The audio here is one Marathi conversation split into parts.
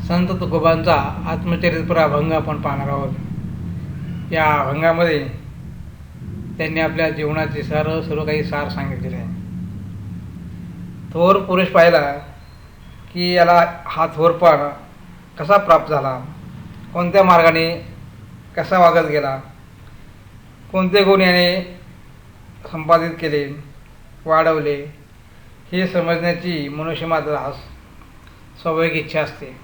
संत तुकोबांचा आत्मचरित्र अभंग आपण पाहणार आहोत. या अभंगामध्ये त्यांनी आपल्या जीवनाचे सर्व काही सार सांगितलेले आहे. थोर पुरुष पाहिला की याला हा थोरपण कसा प्राप्त झाला, कोणत्या मार्गाने कसा वागत गेला, कोणते गुण याने संपादित केले, वाढवले, हे समजण्याची मनुष्यमात्रास स्वाभाविक इच्छा असते.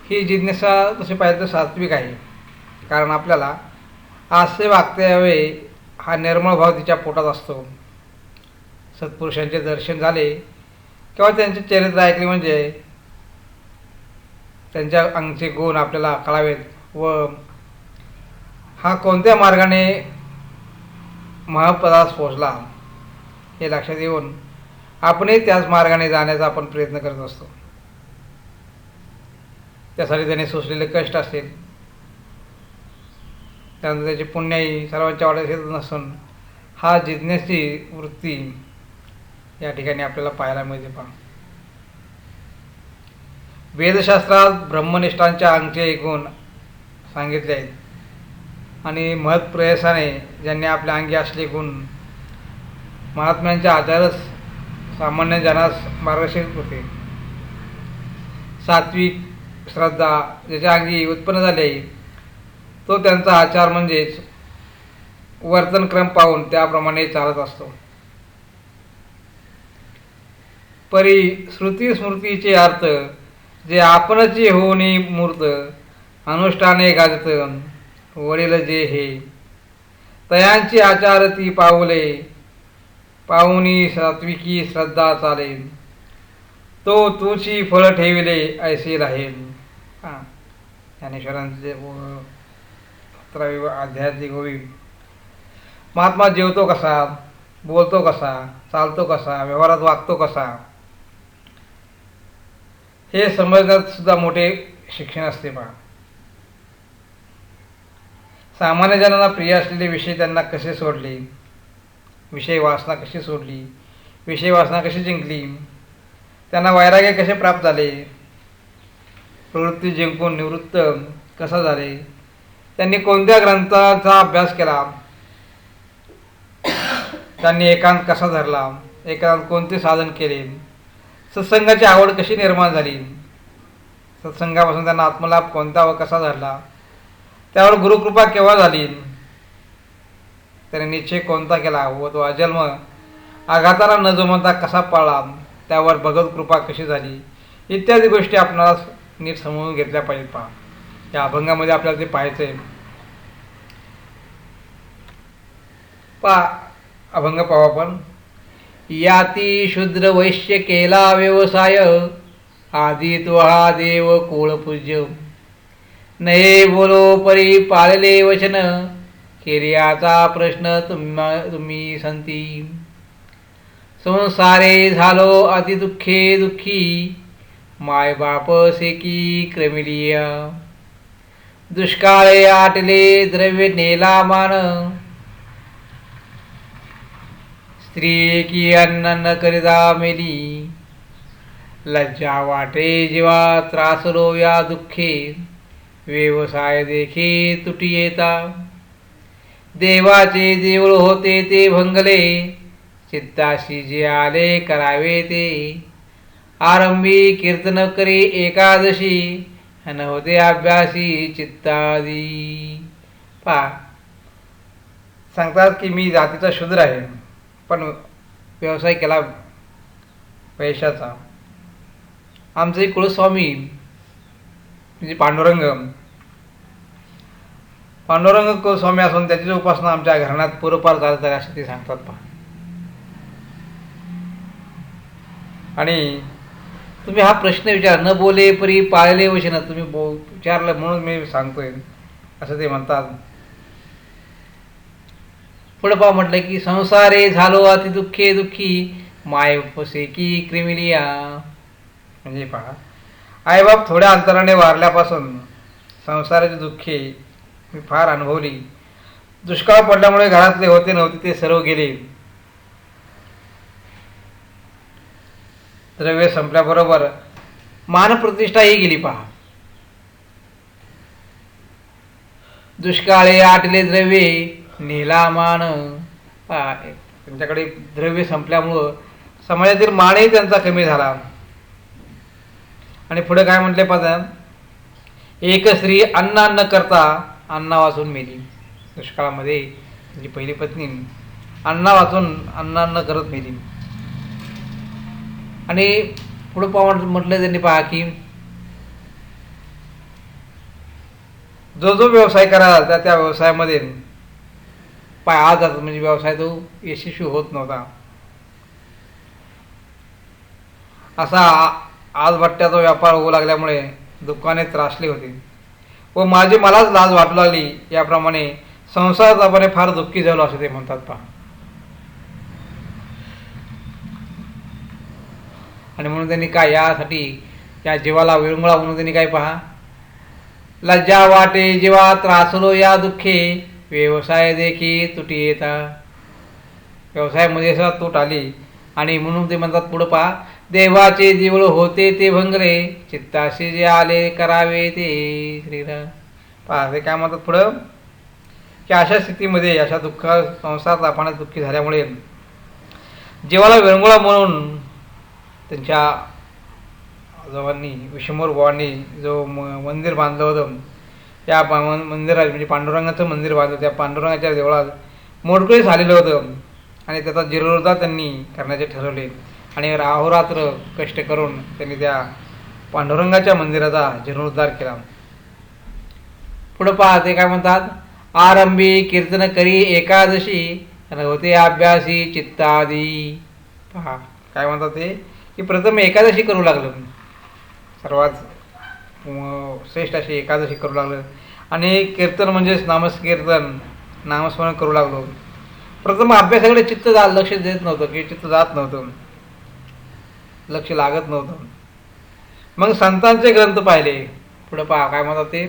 ही जिज्ञासा तसे पाहिजे तर सात्विक आहे, कारण आपल्याला असे वागता यावे हा निर्मळ भाव तिच्या पोटात असतो. सत्पुरुषांचे दर्शन झाले किंवा त्यांचे चरित्र ऐकले म्हणजे त्यांच्या अंगचे गुण आपल्याला कळावेत व हा कोणत्या मार्गाने महापदास पोचला हे लक्षात येऊन आपणही त्याच मार्गाने जाण्याचा आपण प्रयत्न करत असतो. त्यासाठी त्याने सोसलेले कष्ट असतील, त्यानंतर त्याची पुण्याई सर्वांच्या वाट्यात येत नसून हा जिज्ञेची वृत्ती या ठिकाणी आपल्याला पाहायला मिळते. पहा, वेदशास्त्रात ब्रह्मनिष्ठांच्या अंगचे गुण सांगितले आहेत आणि महत्प्रयासाने ज्यांनी आपल्या अंगी असले गुण महात्म्यांचे आचारच सामान्य जनास मार्गदर्शक होते. सात्विक श्रद्धा ज्याच्या अंगी उत्पन्न झाले तो त्यांचा आचार म्हणजेच वर्तनक्रम पाहून त्याप्रमाणे चालत असतो. परी श्रुती स्मृतीचे अर्थ जे आपणची होऊनी मूर्त अनुष्ठाने गाजत वडील जे हे तयांची आचार ती पाऊले पाहुनी सात्विकी श्रद्धा चालेल तो तुची फळ ठेविले ऐसे राहील. ज्ञानेश्वरांचे 17वे अध्यायाची गोवी. महात्मा जेवतो कसा, बोलतो कसा, चालतो कसा, व्यवहारात वागतो कसा, हे समजण्यात सुद्धा मोठे शिक्षण असते. पहा, सामान्य जनांना प्रिय असलेले विषय त्यांना कसे सोडले, विषय वासना कशी सोडली, विषय वासना कशी जिंकली, त्यांना वैराग्य कसे प्राप्त झाले, प्रवृत्ती जिंकून निवृत्त कसा झाले, त्यांनी कोणत्या ग्रंथाचा अभ्यास केला, त्यांनी एकांत कसा धरला, एकांत कोणते साधन केले, सत्संगाची आवड कशी निर्माण झाली, सत्संगापासून त्यांना आत्मलाभ कोणता व कसा झाला, त्यावर गुरुकृपा केव्हा झाली, त्याने निश्चय कोणता केला व तो अजन्म आघाताला न जमता कसा पाळला, त्यावर भगवत कृपा कशी झाली, इत्यादी गोष्टी आपणाला नीट समजून घेतल्या पाहिजेत. पहा, या अभंगामध्ये आपल्याला ते पाहायचं आहे. पहा, अभंग पाहू आपण. याती शूद्र वैश्य केला व्यवसाय आधी तो हा देव कुळ पूज्य नये बोलो परी पाळले वचन केर्याचा प्रश्न तुम्ही संती संसारे झालो अति दुःखे दुःखी माय बाप सेकी क्रमिलिया दुष्काळे आटले द्रव्य नेला मान स्त्री की अन्न न करिता मेली लज्जा वाटे जीवा त्रासलो या दुःखे व्यवसाय देखी तुटी येता देवाचे देऊळ होते ते भंगले चित्ताशी जे आले करावे ते आरंभी कीर्तन करी एकादशी न होते अभ्यासी चित्तादी. पहा, सांगतात की मी जातीचा शूद्र आहे पण व्यवसाय केला पैशाचा. आमचे कुलस्वामी म्हणजे पांडुरंग कुलस्वामी असून त्याची उपासना आमच्या घराण्यात पूर्वपार चालत आहे असे ते सांगतात. पहा, आणि तुम्ही हा प्रश्न विचार न बोले परी पाळले वचन तुम्ही विचारलं म्हणून मी सांगतोय असं ते म्हणतात. पुढे पहा, म्हटलं की संसारे झालो अति दुःखे दुःखी माय पसे की क्रिमिलिया. म्हणजे पहा, आईबाप थोड्या अंतराने वारल्यापासून संसाराची दुःखे मी फार अनुभवली. दुष्काळ पडल्यामुळे घरातले होते नव्हते ते सर्व गेले. द्रव्य संपल्याबरोबर मानप्रतिष्ठा ही गेली पहा. दुष्काळे आटले द्रव्ये नेला मान. पहा, त्यांच्याकडे द्रव्य संपल्यामुळं समाजातील मानही त्यांचा कमी झाला. आणि पुढे काय म्हटले पाहता, एक स्त्री अन्ना न करता अन्ना वाचून मेली. दुष्काळामध्ये जी पहिली पत्नी अन्ना वाचून अन्ना न करत मेली. आणि पुढे म्हटलं त्यांनी पहा की जो जो व्यवसाय करायला त्या व्यवसायामध्ये पाय आज जातात, म्हणजे व्यवसाय तो यशस्वी होत नव्हता. असा आज भट्ट्याचा व्यापार होऊ लागल्यामुळे दुकाने त्रासली होती व मलाच लाज वाटू लागली. याप्रमाणे संसारात आपण फार दुःखी झालो असे ते म्हणतात पहा. आणि म्हणून त्यांनी काय यासाठी या जीवाला विरंगुळा म्हणून त्यांनी काय पहा, लज्जा वाटे जेव्हा त्रासलो या दुःखे व्यवसाय देखी तुटी येता. व्यवसायामध्ये असा तूट आली आणि म्हणून ते म्हणतात पुढं पहा, देवाचे देऊळ होते ते भंगले चित्ताशी जे आले करावे ते श्रीराम. पहा ते काय म्हणतात पुढं की अशा स्थितीमध्ये अशा दुःख संसारात आपण दुःखी झाल्यामुळे जीवाला विरंगुळा म्हणून त्यांच्या आजोबांनी विश्वंभर बुवांनी जो मंदिर बांधलं होतं, त्या मंदिरात म्हणजे पांडुरंगाचं मंदिर बांधलं. त्या पांडुरंगाच्या देवळात मोडकळीस आलेलं होतं आणि त्याचा जीर्णोद्धार त्यांनी करण्याचे ठरवले. आणि अहोरात्र कष्ट करून त्यांनी त्या पांडुरंगाच्या मंदिराचा जीर्णोद्धार केला. पुढं पहा ते काय म्हणतात, आरंभी कीर्तन करी एकादशी होते अभ्यासी चित्तादी. पहा काय म्हणतात ते की प्रथम एकादशी करू लागलं, सर्वात श्रेष्ठ अशी एकादशी करू लागलं. आणि कीर्तन म्हणजेच नामस्कीर्तन नामस्मरण करू लागलो. प्रथम अभ्यासाकडे चित्त लक्ष देत नव्हतं की चित्त जात नव्हतं, लक्ष लागत नव्हतं. मग संतांचे ग्रंथ पाहिले. पुढे पहा काय म्हणतात ते,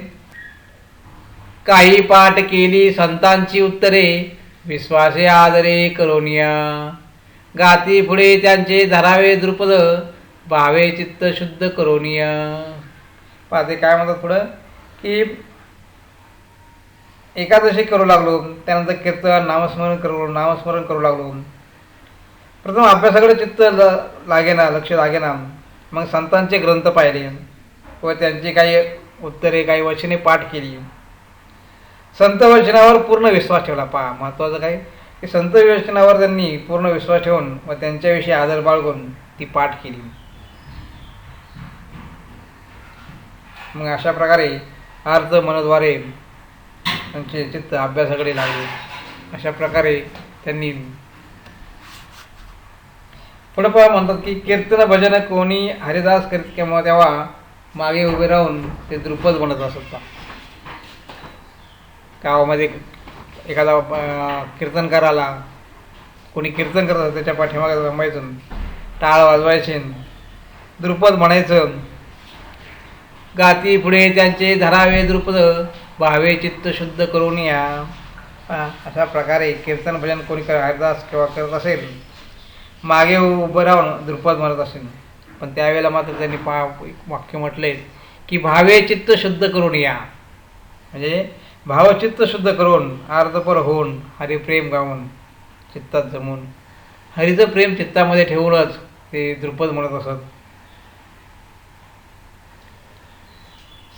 काही पाठ केली संतांची उत्तरे विश्वासे आदरे करोनिया. गाती पुढे त्यांचे धरावे द्रुपद भावे चित्त शुद्ध करोनिया. पहा ते काय म्हणतात पुढं की एकादशी करू लागलो, त्यानंतर कीर्तन नामस्मरण करू लागलो. प्रथम अभ्यासाकडे चित्त लागेना, लक्ष लागेना. मग संतांचे ग्रंथ पाहिले व त्यांची काही उत्तरे काही वचने पाठ केली. संत वचनावर पूर्ण विश्वास ठेवला. पहा महत्त्वाचं काय की संत वचनावर त्यांनी पूर्ण विश्वास ठेवून व त्यांच्याविषयी आदर बाळगून ती पाठ केली. मग अशा प्रकारे अर्थ मनद्वारे त्यांचे चित्त अभ्यासाकडे लागले. अशा प्रकारे त्यांनी पुढे पहा म्हणतात की कीर्तन भजन कोणी हरिदास करीत किंवा तेव्हा मागे उभे राहून ते द्रुपद म्हणत असत. गावामध्ये एखादा कीर्तनकाराला कोणी कीर्तन करत असतं त्याच्या पाठीमागे थांबायचं, टाळ वाजवायचे, द्रुपद म्हणायचं. गाती पुढे त्यांचे धरावे द्रुपद भावे चित्त शुद्ध करून या. अशा प्रकारे कीर्तन भजन कोणी हरिदास किंवा करत असेल मागे उभं राहून द्रुपद म्हणत असेल. पण त्यावेळेला मात्र त्यांनी वाक्य म्हटले की भावे चित्त शुद्ध करून या. म्हणजे भावचित्त शुद्ध करून आर्तपर होऊन हरिप्रेम गाऊन चित्तात जमून हरीचं प्रेम चित्तामध्ये ठेवूनच ते द्रुपद म्हणत असत.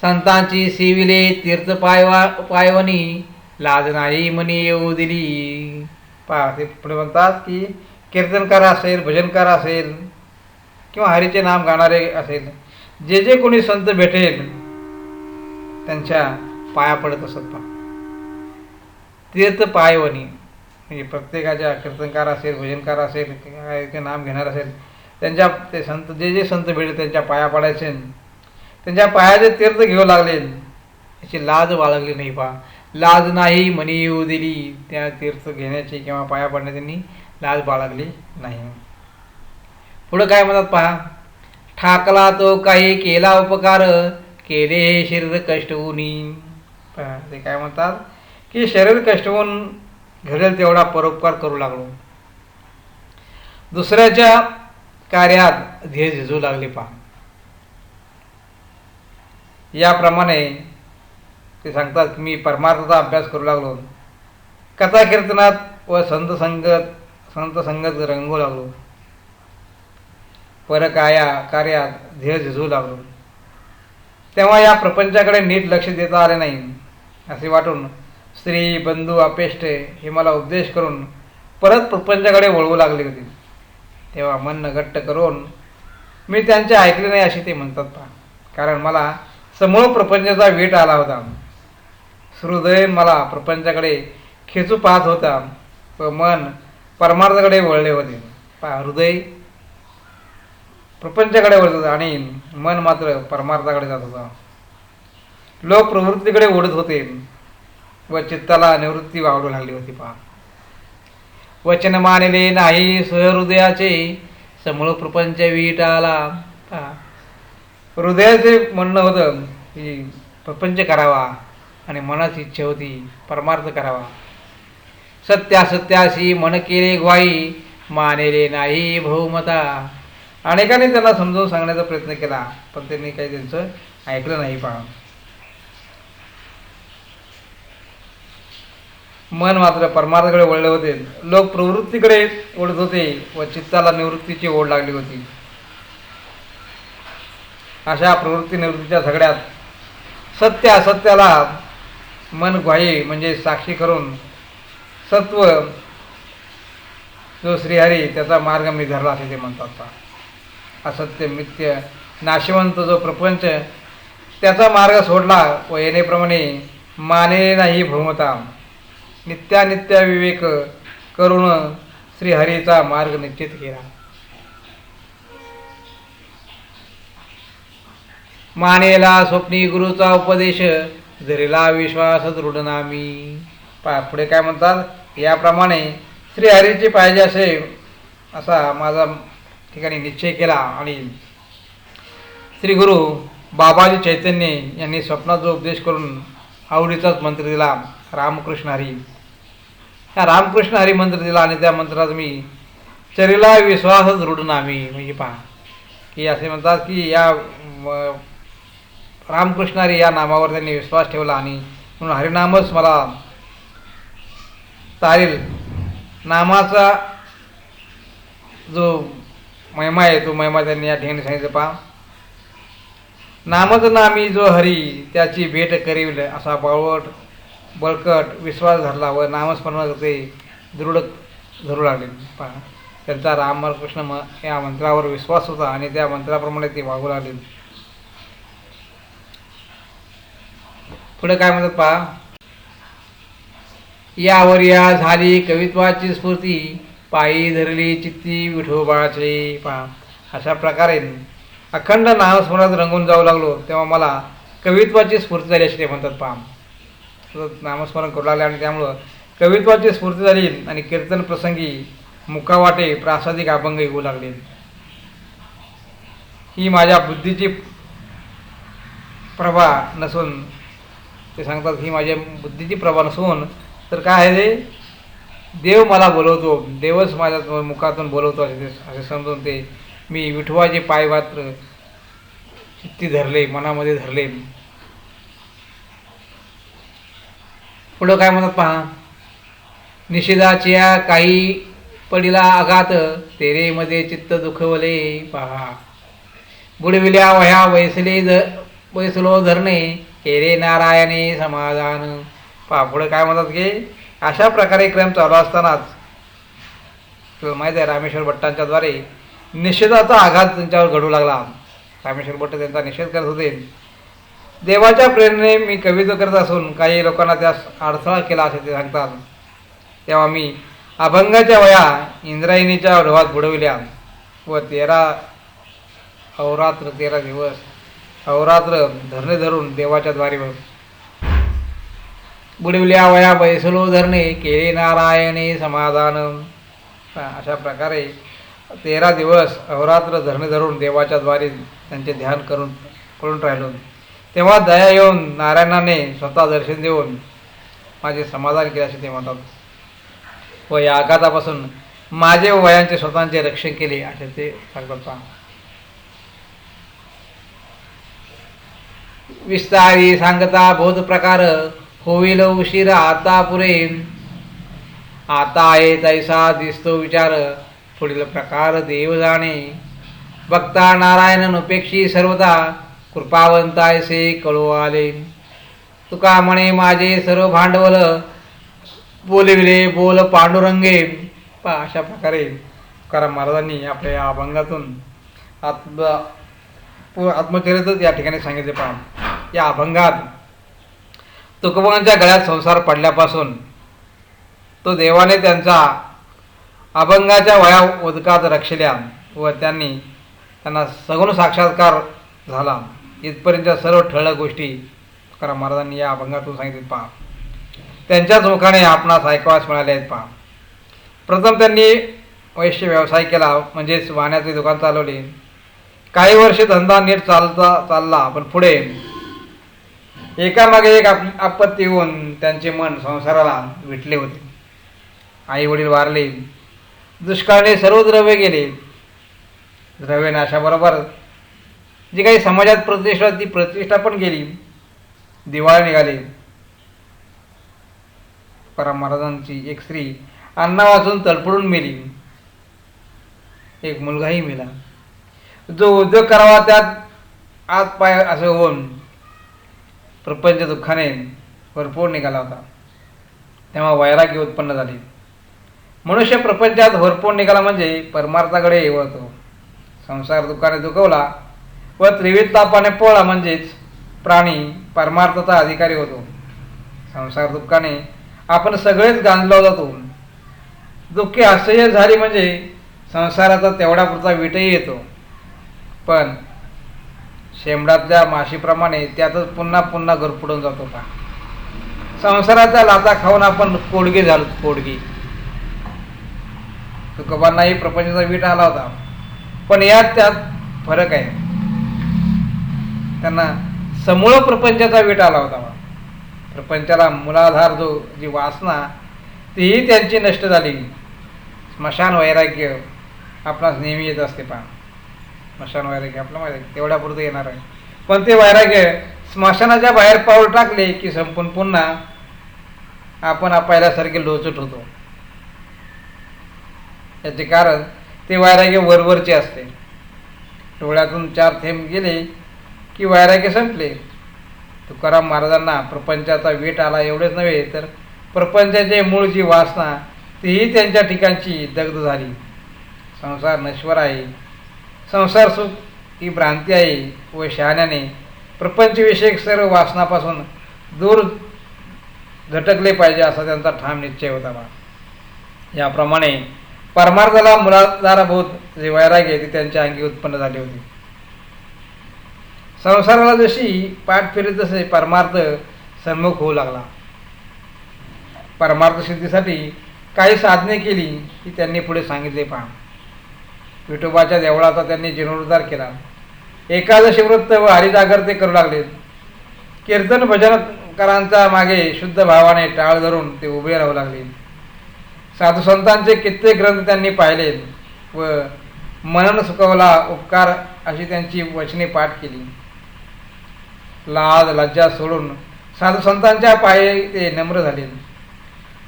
संतांची सेविले तीर्थ पायवनी लाज नाही मनी येऊ दिली. पहा ते पुढे म्हणतात की कीर्तनकार असेल, भजनकार असेल किंवा हरीचे नाम गाणारे असेल, जे जे कोणी संत भेटेल त्यांच्या पाया पडत असत. पहा तीर्थ पायवनी म्हणजे प्रत्येकाच्या कीर्तनकार असेल, भजनकार असेल, हरीचे नाम घेणार असेल, त्यांच्या ते संत जे जे संत भेटेल त्यांच्या पाया पडायचे, त्यांच्या पायाचे तीर्थ घेऊ लागले. याची लाज बाळगली नाही. पहा लाज नाही मनी येऊ दिली. त्या तीर्थ घेण्याची किंवा पाया पडण्याची त्यांनी लाज बाळगली नाही. पुढं काय म्हणतात पहा, ठाकला तो काही केला उपकार केले हे शरीर कष्टवूनी. पहा ते काय म्हणतात की शरीर कष्टवून घडेल तेवढा परोपकार करू लागलो. दुसऱ्याच्या कार्यात ध्येय झिजू लागले. पहा याप्रमाणे ते सांगतात की मी परमार्थाचा अभ्यास करू लागलो, कथा कीर्तनात व संत संगत रंगू लागलो, कार्यात ध्येय झिजवू लागलो. तेव्हा या प्रपंचाकडे नीट लक्ष देता आले नाही असे वाटून स्त्री बंधू अपेष्टे हे मला उपदेश करून परत प्रपंचाकडे वळवू लागले होते. तेव्हा मन घट्ट करून मी त्यांचे ऐकले नाही असे ते म्हणतात पहा. कारण मला समूळ प्रपंचाचा वेट आला होता. हृदय मला प्रपंचाकडे खेचू पाहत होता व मन परमार्थाकडे वळले होते. पहा, हृदय प्रपंचाकडे वळत होता आणि मन मात्र परमार्थाकडे जात होता. लोक प्रवृत्तीकडे ओढत होते व चित्ताला निवृत्ती वावडू लागली होती. पहा, वचन मानले नाही सहृदयाचे समूळ प्रपंच वीट आला. पहा, हृदयाचे म्हणणं होतं की प्रपंच करावा आणि मनाची इच्छा होती परमार्थ करावा. सत्यासत्याशी मन केले ग्वाही मानेले नाही बहुमता. अनेकांनी त्यांना समजावून सांगण्याचा प्रयत्न केला पण त्यांनी काही त्यांचं ऐकलं नाही. पहा, मन मात्र परमार्थाकडे वळले होते. लोक प्रवृत्तीकडे ओढत होते व चित्ताला निवृत्तीची ओढ लागली होती. अशा प्रवृत्ती निवृत्तीच्या सगळ्यात सत्य असत्याला मन ग्वाही म्हणजे साक्षी करून सत्व जो श्रीहरी त्याचा मार्ग मी धरला असे ते म्हणतात. असत्य मिथ्य नाशवंत जो प्रपंच त्याचा मार्ग सोडला व येणेप्रमाणे माने नाही भूमता. नित्यानित्य विवेक करून श्रीहरीचा मार्ग निश्चित केला. मानेला स्वप्नी गुरुचा उपदेश धरीला विश्वास दृढ नामी. पुढे काय म्हणतात, याप्रमाणे श्रीहरीचे पाहिजे असा माझा ठिकाणी निश्चय केला आणि श्री गुरु बाबाजी चैतन्य यांनी स्वप्नात जो उपदेश करून आवडीचाच मंत्र दिला रामकृष्ण हरी. हा रामकृष्ण हरी मंत्र दिला आणि त्या मंत्रात मी चरीला विश्वास दृढ नामी. म्हणजे पहा की असे म्हणतात की या रामकृष्ण हरी या नामावर त्यांनी विश्वास ठेवला आणि म्हणून हरिनामच मला तारील. नामाचा जो महिमा आहे तो महिमा त्यांनी या ठिकाणी सांगितलं. पहा, नामच नामी जो हरी त्याची भेट करील असा बळकट विश्वास धरला व नामस्मरण ते दृढ धरू लागले. पहा, त्यांचा रामकृष्ण या मंत्रावर विश्वास होता आणि त्या मंत्राप्रमाणे ते वागू लागले. पुढे काय म्हणतात पहा, यावर या झाली कवित्वाची स्फूर्ती पायी धरली चित्ती विठोबाचे. पहा, अशा प्रकारे अखंड नामस्मरणात रंगून जाऊ लागलो तेव्हा मला कवित्वाची स्फूर्ती झाली असे ते म्हणतात. पहा, नामस्मरण करू लागले आणि त्यामुळं कवित्वाची स्फूर्ती झाली आणि कीर्तन प्रसंगी मुखावाटे प्रासादिक अभंग येऊ लागले. ही माझ्या बुद्धीची प्रभा नसून ते सांगतात ही माझ्या बुद्धीची प्रभा नसून तर काय आहे ते देव मला बोलवतो, देवच माझ्या मुखातून बोलवतो असे समजून ते मी विठवाचे पाय मात्र चित्ती धरले, मनामध्ये धरले. पुढं काय म्हणतात पहा, निषेधाच्या काही पडिला आघात तेरे मध्ये चित्त दुखवले. पहा, बुडविल्या वह्या वैसलो धरणे हेरे नारायणे समाधान. पहा, पुढे काय म्हणतात की अशा प्रकारे क्रम चालू असतानाच माहिती आहे रामेश्वर भट्टांच्या द्वारे निषेधाचा आघात त्यांच्यावर घडू लागला. रामेश्वर भट्ट त्यांचा निषेध करत होते. देवाच्या प्रेरणेने मी कविता करत असून काही लोकांना त्यास अडथळा केला असे ते सांगतात. तेव्हा मी अभंगाच्या वया इंद्रायणीच्या डोहात बुडविल्या व 13 दिवस अहोरात्र धरणे धरून देवाच्या द्वारी बुडविल्या वया बैसलो धरणे केले नारायणे समाधान. अशा प्रकारे 13 दिवस अहोरात्र धरणे धरून देवाच्या द्वारी त्यांचे ध्यान करून राहिलो. तेव्हा दया येऊन नारायणाने स्वतः दर्शन देऊन माझे समाधान केले असे ते म्हणतात. व या आघातापासून माझे व वयांचे स्वतःचे रक्षण केले असे ते सांगतात. विस्तारी सांगता बहुत प्रकार, होईल उशीर आता पुरे. आता आहे तैसा दिसतो विचार, पुढील प्रकार देव जाणे. बघता नारायण उपेक्षी सर्वता, कृपावंत ऐसे कळू आले. तुका म्हणे माझे सर्व भांडवल, बोलविले बोल पांडुरंगे. अशा प्रकारे तुकाराम महाराजांनी आपल्या या अभंगातून आत्मचरित्रच या ठिकाणी सांगितले. पहा, या अभंगात तुकोबांच्या गळ्यात संसार पडल्यापासून तो देवाने त्यांचा अभंगाच्या वया उदकात रक्षल्या व त्यांना सगुण साक्षात्कार झाला, इथपर्यंतच्या सर्व ठळक गोष्टी तुकाराम महाराजांनी या अभंगातून सांगितले. पहा, त्यांच्याच मुखाने आपणास ऐकवास मिळाले आहेत. पहा, प्रथम त्यांनी वैश्य व्यवसाय केला, म्हणजेच वाहनाचे दुकान चालवले. काही वर्षे धंदा नीट चालला, पण पुढे एकामागे एक आपत्ती येऊन त्यांचे मन संसाराला विटले होते. आई वडील वारले, दुष्काळाने सर्व द्रव्य गेले. द्रव्य नाशाबरोबर जी काही समाजात प्रतिष्ठा, ती प्रतिष्ठा पण गेली. दिवाळे निघाले. तुकाराम महाराजांची एक स्त्री अन्ना वाचून तडफडून मेली. एक मुलगाही मेला. जो उद्योग करावा त्यात आत पाय असं होऊन प्रपंच दुःखाने भरपूर निघाला होता. तेव्हा वैराग्य उत्पन्न झाले. मनुष्य प्रपंचात भरपूर निघाला म्हणजे परमार्थाकडे वळतो. संसार दुःखाने दुखवला व त्रिविध तापाने पोळला म्हणजेच प्राणी परमार्थाचा अधिकारी होतो. संसार दुःखाने आपण सगळेच गांजलो जातो. दुःखी असह्य झाली म्हणजे संसाराचा तेवढ्यापुरता विटही येतो, पण शेंबडातल्या माशीप्रमाणे त्यातच पुन्हा पुन्हा गरफडून जातो. का संसाराच्या लाता खाऊन आपण कोडगे झालो. कोडगे तुकोबांनाही प्रपंचाचा वीट आला होता, पण त्यात फरक आहे. त्यांना समूळ प्रपंचाचा वीट आला होता. प्रपंचाला मूलाधार जी वासना, तीही त्यांची नष्ट झाली. स्मशान वैराग्य आपणास नेहमी येत असते. पहा, स्मशान वैराग्य आपलं माहिती आहे तेवढ्या पुरतं येणार आहे, पण ते वैराग्य स्मशानाच्या बाहेर पाऊल टाकले की संपून पुन्हा आपण पहिल्यासारखे लोचट होतो. याचे कारण ते वैराग्य वरवरचे असते. डोळ्यातून 4 थेंब गेले की वैराग्य संपले. तुकाराम महाराजांना प्रपंचाचा वीट आला एवढेच नव्हे, तर प्रपंचाचे मूळ जी वासना तीही त्यांच्या ठिकाणची दग्ध झाली. संसार नश्वर आहे, संसार सुख ही भ्रांती आहे व शहाण्याने प्रपंचविषयक सर्व वासनापासून दूर झटकले पाहिजे असा त्यांचा ठाम निश्चय होता. याप्रमाणे परमार्थाला मूलाधारभूत जे वैराग्य ते त्यांच्या अंगी उत्पन्न झाले होते. संसाराला जशी पाठ फिरत तसे परमार्थ सन्मुख होऊ लागला. परमार्थ सिद्धीसाठी काही साधने केली की त्यांनी पुढे सांगितले. पहा, विठोबाच्या देवळाचा त्यांनी जीर्णोद्धार केला. एकादशी व्रत व हरिजागर ते करू लागले. कीर्तन भजनकारांच्या मागे शुद्ध भावाने टाळ धरून ते उभे राहू लागले. साधू संतांचे कित्येक ग्रंथ त्यांनी पाहिले व मनन सुकवला. उपकार अशी त्यांची वचने पाठ केली. लाज लज्जा सोडून साधू संतांच्या पायी ते नम्र झाले.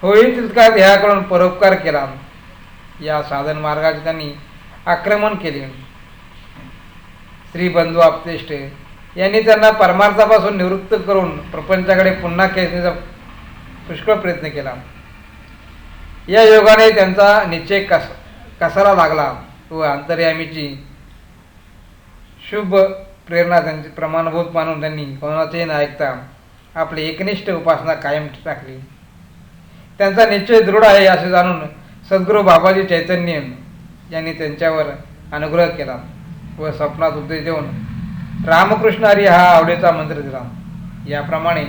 होईल तितका ध्येयाकडून परोपकार केला. या साधन मार्गाचे त्यांनी आक्रमण केले. श्रीबंधू आपतेष्ट यांनी त्यांना परमार्थापासून निवृत्त करून प्रपंचाकडे पुन्हा खेचण्याचा पुष्कळ प्रयत्न केला. या योगाने त्यांचा निश्चय कसाला लागला व अंतर्यामीची शुभ प्रेरणा त्यांची प्रमाणभूत मानून त्यांनी कोणाचेही न ऐकता आपली एकनिष्ठ उपासना कायम टाकली. त्यांचा निश्चय दृढ आहे असे जाणून सद्गुरू बाबाजी चैतन्य यांनी त्यांच्यावर अनुग्रह केला व स्वप्नात उपदेश देऊन रामकृष्ण हरी हा आवडीचा मंत्र दिला. याप्रमाणे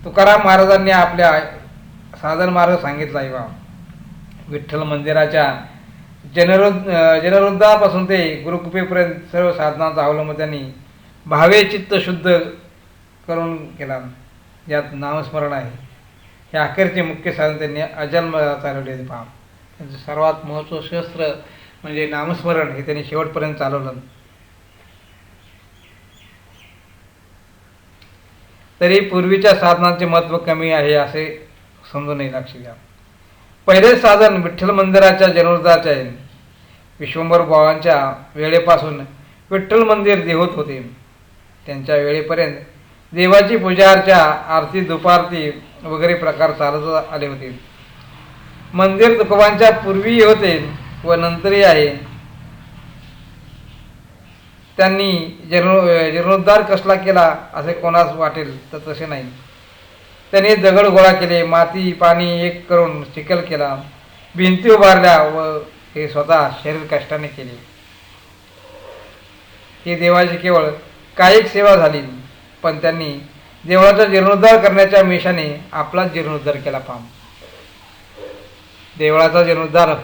तुकाराम महाराजांनी आपल्या साधन मार्ग सांगितला आहे. विठ्ठल मंदिराच्या जनरुद्धापासून ते गुरुकृपेपर्यंत सर्व साधनांचा अवलंब त्यांनी भावे चित्त शुद्ध करून केला. यात नामस्मरण आहे. हे अखेरचे मुख्य साधन त्यांनी अजन्म चालवले. पहा, त्यांचं सर्वात महत्त्वाचं शस्त्र म्हणजे नामस्मरण हे त्यांनी शेवटपर्यंत चालवलं. तरी पूर्वीच्या साधनांचे महत्त्व कमी आहे असे समजून नाही लक्ष द्या. पहिले साधन विठ्ठल मंदिराच्या जीर्णोद्धाराचे आहे. विश्वंभर बुवांच्या वेळेपासून विठ्ठल मंदिर देवत होते. त्यांच्या वेळेपर्यंत देवाची पूजा अर्चा, आरती, दुपारती वगैरे प्रकार चालत आले होते. मंदिर तुकोबांच्या पूर्वीही होते व नंतरही आहे. त्यांनी जीर्णोद्धार कसला केला असे कोणास वाटेल तर तसे नाही. त्यांनी दगड गोळा केले, माती पाणी एक करून चिखल केला, भिंती उभारल्या व हे स्वतः शरीर कष्टाने केले. ही देवाची केवळ कायिक सेवा झाली, पण त्यांनी देवळाचा जीर्णोद्धार करण्याच्या मिशाने आपला जीर्णोद्धार केला. पहा, देवळाचा जीर्णोद्धार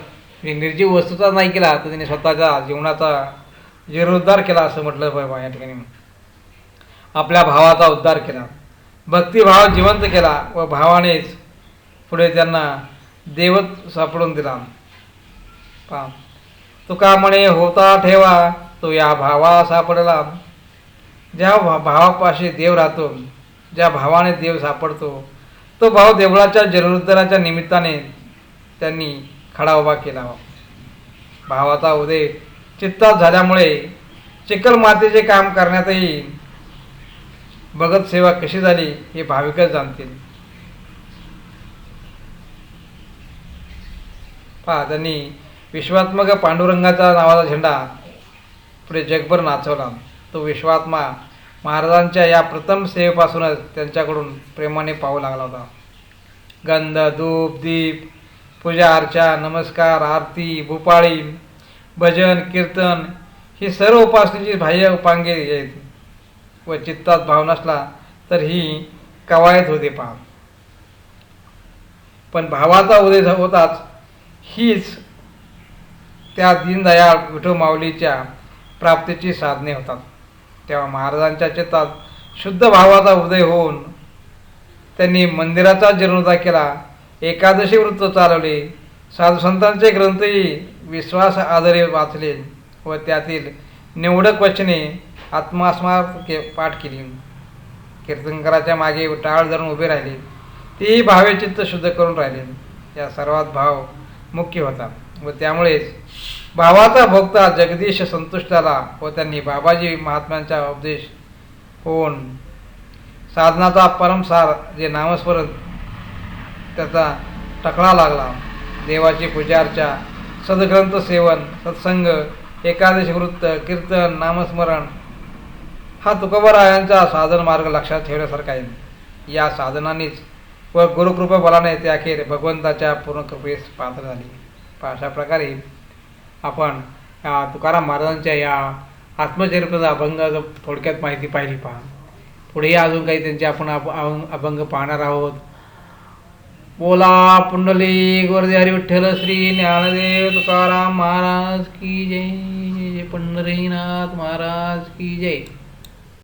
निर्जीव वस्तूचा नाही केला तर त्यांनी स्वतःच्या जीवनाचा जीर्णोद्धार केला असं म्हटलं पाहिजे. या ठिकाणी आपल्या भावाचा उद्धार केला, भक्तिभाव जिवंत केला व भावानेच पुढे त्यांना देवत सापडून दिला. पहा, तुका म्हणे होता ठेवा तो या भावा सापडला. ज्या भावापाशी देव राहतो, ज्या भावाने देव सापडतो, तो भाव देवळाच्या जीर्णोद्धाराच्या निमित्ताने त्यांनी खडा उभा केला. भावाचा उदय चित्तात झाल्यामुळे चिखल मातीचे काम करण्यातही भगत सेवा कशी झाली हे भाविकच जाणतील. पहा, त्यांनी विश्वात्मक पांडुरंगाचा नावाचा झेंडा पुढे जगभर नाचवला. तो विश्वात्मा महाराजांच्या या प्रथम सेवेपासूनच त्यांच्याकडून प्रेमाने पाहू लागला होता. गंध, धूप, दीप, पूजा अर्चा, नमस्कार, आरती, भूपाळी, भजन, कीर्तन ही सर्व उपासनेची बाह्य उपांगे आहेत व चित्तात भाव नसला तर ही कवायत होते. पहा, पण भावाचा उदय होताच हीच त्या दीनदयाळ विठो माऊलीच्या प्राप्तीची साधने होतात. तेव्हा महाराजांच्या चित्तात शुद्ध भावाचा उदय होऊन त्यांनी मंदिराचा जीर्णोद्धार केला, एकादशी वृत्त चालवले, साधुसंतांचे ग्रंथही विश्वास आधारे वाचले व त्यातील निवडक वचने आत्मास्मार्थ पाठ केली. कीर्तनकाराच्या मागे टाळ धरून उभे राहिले, तेही भावे चित्त शुद्ध करून राहिले. या सर्वात भाव मुख्य होता व त्यामुळेच भावाचा भोगता जगदीश संतुष्ट झाला व त्यांनी बाबाजी महात्म्यांचा उपदेश होऊन साधनाचा परमसार जे नामस्मरण त्याचा टकळा लागला. देवाची पूजा अर्चा, सद्ग्रंथ सेवन, सत्संग, एकादशी वृत्त, कीर्तन, नामस्मरण हा तुकोबारायांचा साधन मार्ग लक्षात ठेवण्यासारखा आहे. या साधनानेच व गुरुकृपा बलाने ते अखेर भगवंताच्या पूर्ण कृपेस पात्र झाले. अशा प्रकारे आपण तुकाराम महाराजांच्या या आत्मचरित्राचा अभंग थोडक्यात माहिती पाहिली. पहा, पुढेही अजून काही त्यांचे आपण अभंग पाहणार आहोत. बोला पुंडलिक वरदे हरी विठ्ठल श्री ज्ञानदेव तुकाराम महाराज की जय. जय पंढरीनाथ महाराज की जय.